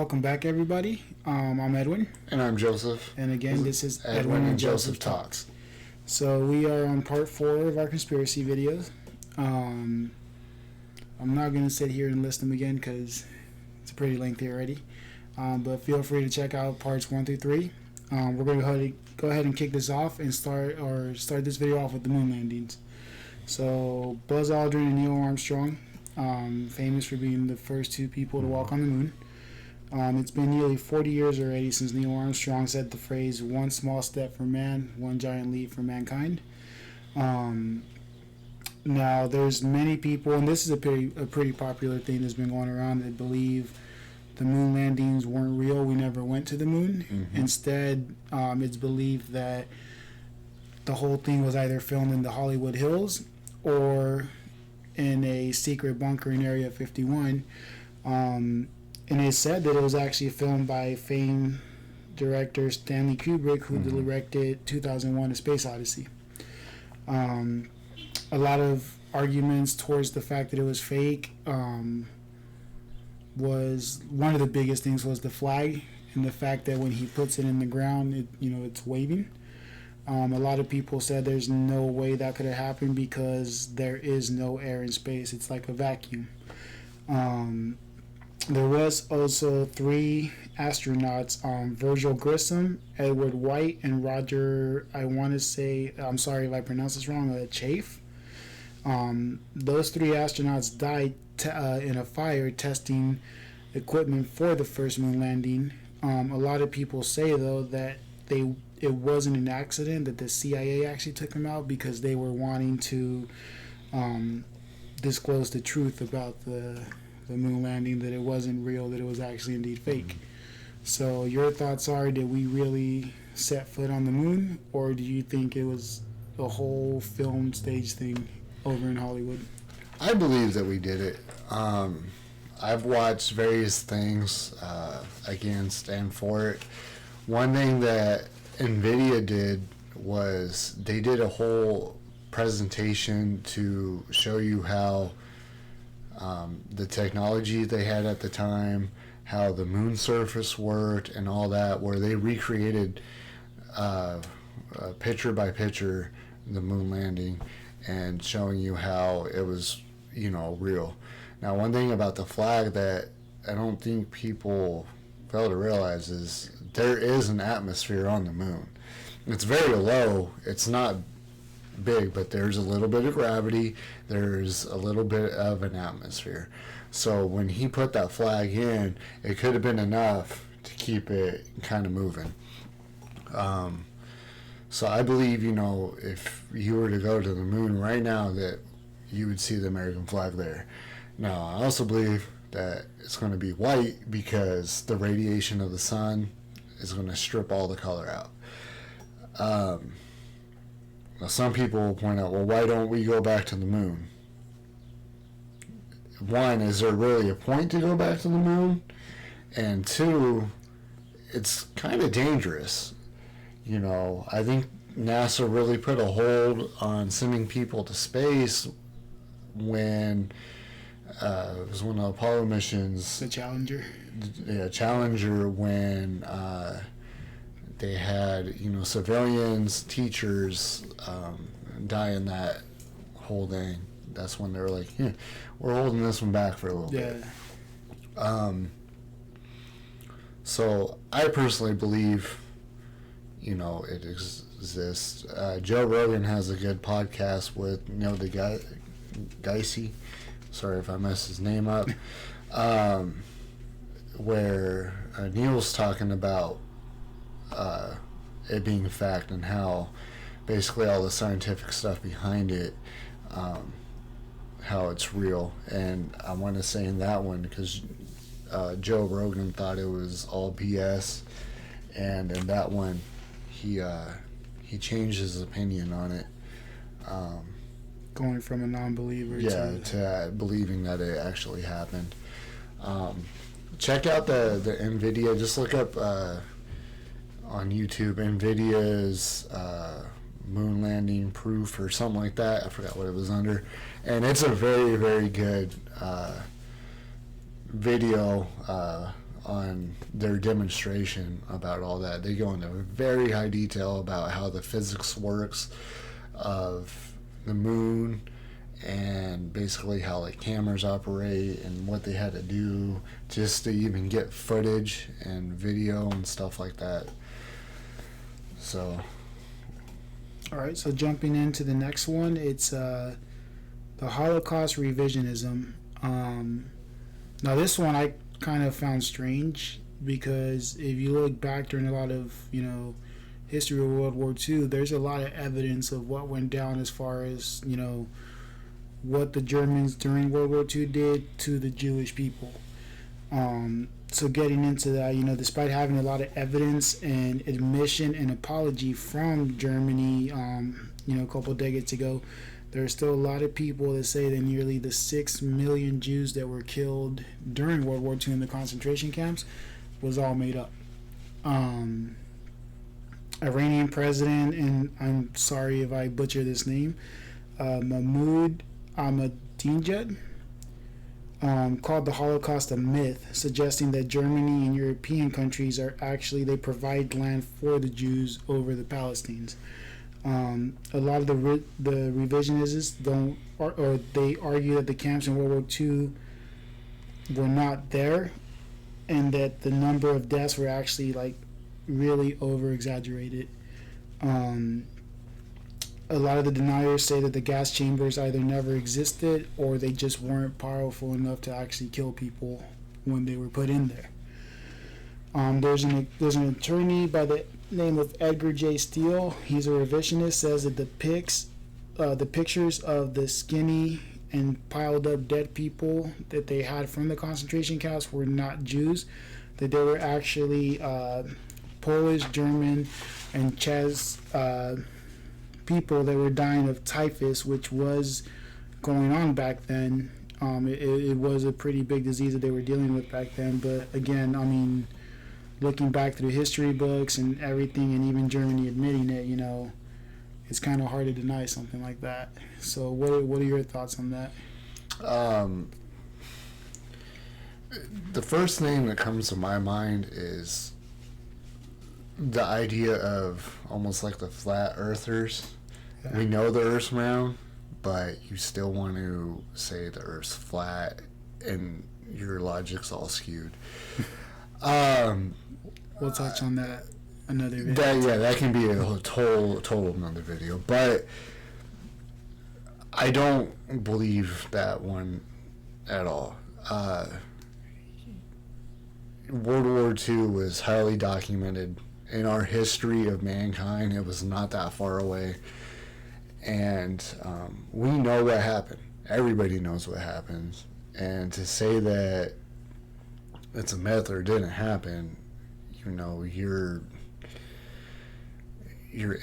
Welcome back, everybody. I'm Edwin. And I'm Joseph. And again, this is Edwin and Joseph Talks. So we are on part 4 of our conspiracy videos. I'm not going to sit here and list them again because it's pretty lengthy already. But feel free to check out parts 1 through 3. We're going to go ahead and kick this off and start this video off with the moon landings. So Buzz Aldrin and Neil Armstrong, famous for being the first 2 people to walk on the moon. It's been nearly 40 years already since Neil Armstrong said the phrase, "One small step for man, one giant leap for mankind." Now, there's many people, and this is a pretty popular thing that's been going around, that believe the moon landings weren't real. We never went to the moon. Mm-hmm. Instead, it's believed that the whole thing was either filmed in the Hollywood Hills or in a secret bunker in Area 51. And it's said that it was actually filmed by famed director Stanley Kubrick, who directed 2001: A Space Odyssey. A lot of arguments towards the fact that it was fake. Was one of the biggest things was the flag and the fact that when he puts it in the ground, it's waving. A lot of people said there's no way that could have happened because there is no air in space. It's like a vacuum. There was also 3 astronauts, Virgil Grissom, Edward White, and Roger, I'm sorry if I pronounce this wrong, Chafe. Those 3 astronauts died in a fire testing equipment for the first moon landing. A lot of people say, though, that it wasn't an accident, that the CIA actually took them out because they were wanting to disclose the truth about the moon landing, that it wasn't real, that it was actually indeed fake. So your thoughts are, did we really set foot on the moon, or do you think it was a whole film stage thing over in Hollywood? I believe that we did it. I've watched various things against and for it. One thing that NVIDIA did was they did a whole presentation to show you how the technology they had at the time, how the moon surface worked and all that, where they recreated picture by picture the moon landing and showing you how it was, real. Now, one thing about the flag that I don't think people fail to realize is there is an atmosphere on the moon. It's very low. It's not big, but there's a little bit of gravity, there's a little bit of an atmosphere. So when he put that flag in, it could have been enough to keep it kind of moving. So I believe, if you were to go to the moon right now, that you would see the American flag there. Now, I also believe that it's going to be white because the radiation of the sun is going to strip all the color out. Now, some people will point out, well, why don't we go back to the moon? One, is there really a point to go back to the moon? And 2, it's kind of dangerous. I think NASA really put a hold on sending people to space when it was one of the Apollo missions. The Challenger. Yeah, Challenger, when they had, civilians, teachers die in that whole thing. That's when they were like, we're holding this one back for a little bit. So I personally believe, it exists. Joe Rogan has a good podcast with Neil deGrasse. Sorry if I messed his name up. Where Neil's talking about it being a fact and how basically all the scientific stuff behind it, how it's real. And I want to say in that one, because Joe Rogan thought it was all BS, and in that one he changed his opinion on it, going from a non-believer to believing that it actually happened. Check out the NVIDIA. Just look up on YouTube NVIDIA's moon landing proof or something like that. I forgot what it was under, and it's a very, very good video on their demonstration about all that. They go into very high detail about how the physics works of the moon, and basically how like cameras operate and what they had to do just to even get footage and video and stuff like that. So All right, so jumping into the next one, it's the Holocaust revisionism. Now this one I kind of found strange, because if you look back during a lot of, history of World War II, there's a lot of evidence of what went down as far as, what the Germans during World War II did to the Jewish people. So getting into that, despite having a lot of evidence and admission and apology from Germany, a couple of decades ago, there are still a lot of people that say that nearly the 6 million Jews that were killed during World War II in the concentration camps was all made up. Iranian president, and I'm sorry if I butcher this name, Mahmoud Ahmadinejad, called the Holocaust a myth, suggesting that Germany and European countries they provide land for the Jews over the Palestinians. A lot of the revisionists they argue that the camps in World War II were not there, and that the number of deaths were actually really over exaggerated. A lot of the deniers say that the gas chambers either never existed or they just weren't powerful enough to actually kill people when they were put in there. There's an attorney by the name of Edgar J. Steele. He's a revisionist. Says that the pictures of the skinny and piled up dead people that they had from the concentration camps were not Jews. That they were actually Polish, German, and Czech people that were dying of typhus, which was going on back then. It was a pretty big disease that they were dealing with back then. But again, looking back through history books and everything, and even Germany admitting it, it's kind of hard to deny something like that. So what are your thoughts on that? The first thing that comes to my mind is the idea of almost like the flat earthers. Yeah. We know the Earth's round, but you still want to say the Earth's flat, and your logic's all skewed. We'll touch on that another video. That can be a total another video. But I don't believe that one at all. World War II was highly documented in our history of mankind. It was not that far away. And we know what happened. Everybody knows what happens. And to say that it's a myth or didn't happen, you're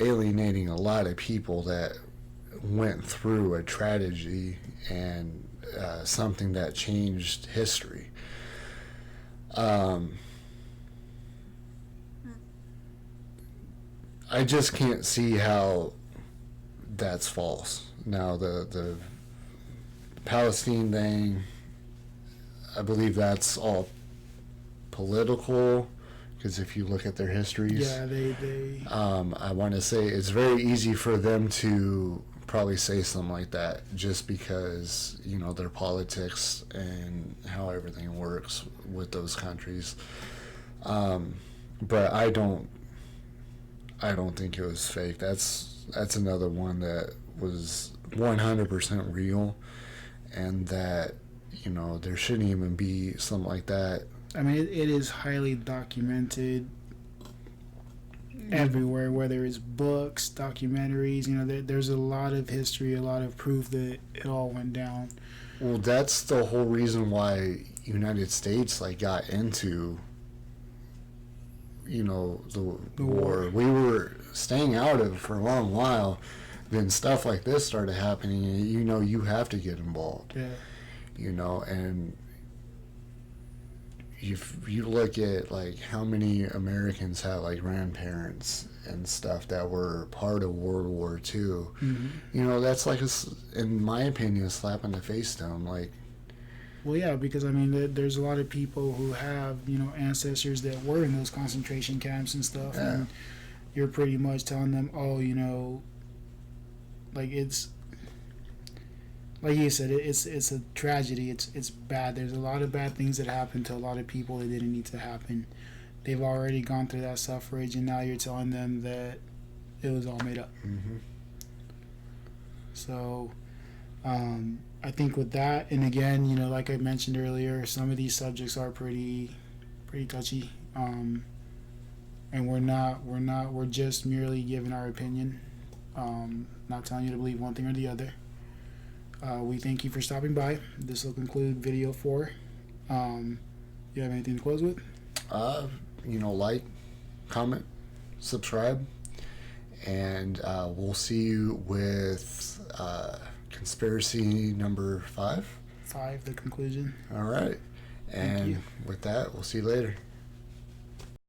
alienating a lot of people that went through a tragedy and something that changed history. I just can't see how that's false. Now, the Palestine thing, I believe that's all political, because if you look at their histories, I want to say it's very easy for them to probably say something like that just because their politics and how everything works with those countries. But I don't think it was fake. That's another one that was 100% real, and that there shouldn't even be something like that. I mean, it is highly documented everywhere, whether it's books, documentaries. There's a lot of history, a lot of proof that it all went down. Well, that's the whole reason why United States got into the war. We were staying out of it for a long while. Then stuff like this started happening, and you have to get involved. Yeah. And if you look at how many Americans have grandparents and stuff that were part of World War II, mm-hmm. That's in my opinion, a slap in the face to them. Well, yeah, because I mean, there's a lot of people who have ancestors that were in those concentration camps and stuff, Yeah. and you're pretty much telling them, oh, like it's like you said, it's a tragedy. It's bad. There's a lot of bad things that happen to a lot of people that didn't need to happen. They've already gone through that suffrage, and now you're telling them that it was all made up. Mm-hmm. So, I think with that, and again, like I mentioned earlier, some of these subjects are pretty touchy, and we're just merely giving our opinion, not telling you to believe one thing or the other. We thank you for stopping by. This will conclude video 4. You have anything to close with? Like, comment, subscribe, and we'll see you with conspiracy number 5. 5, the conclusion. All right. And with that, we'll see you later.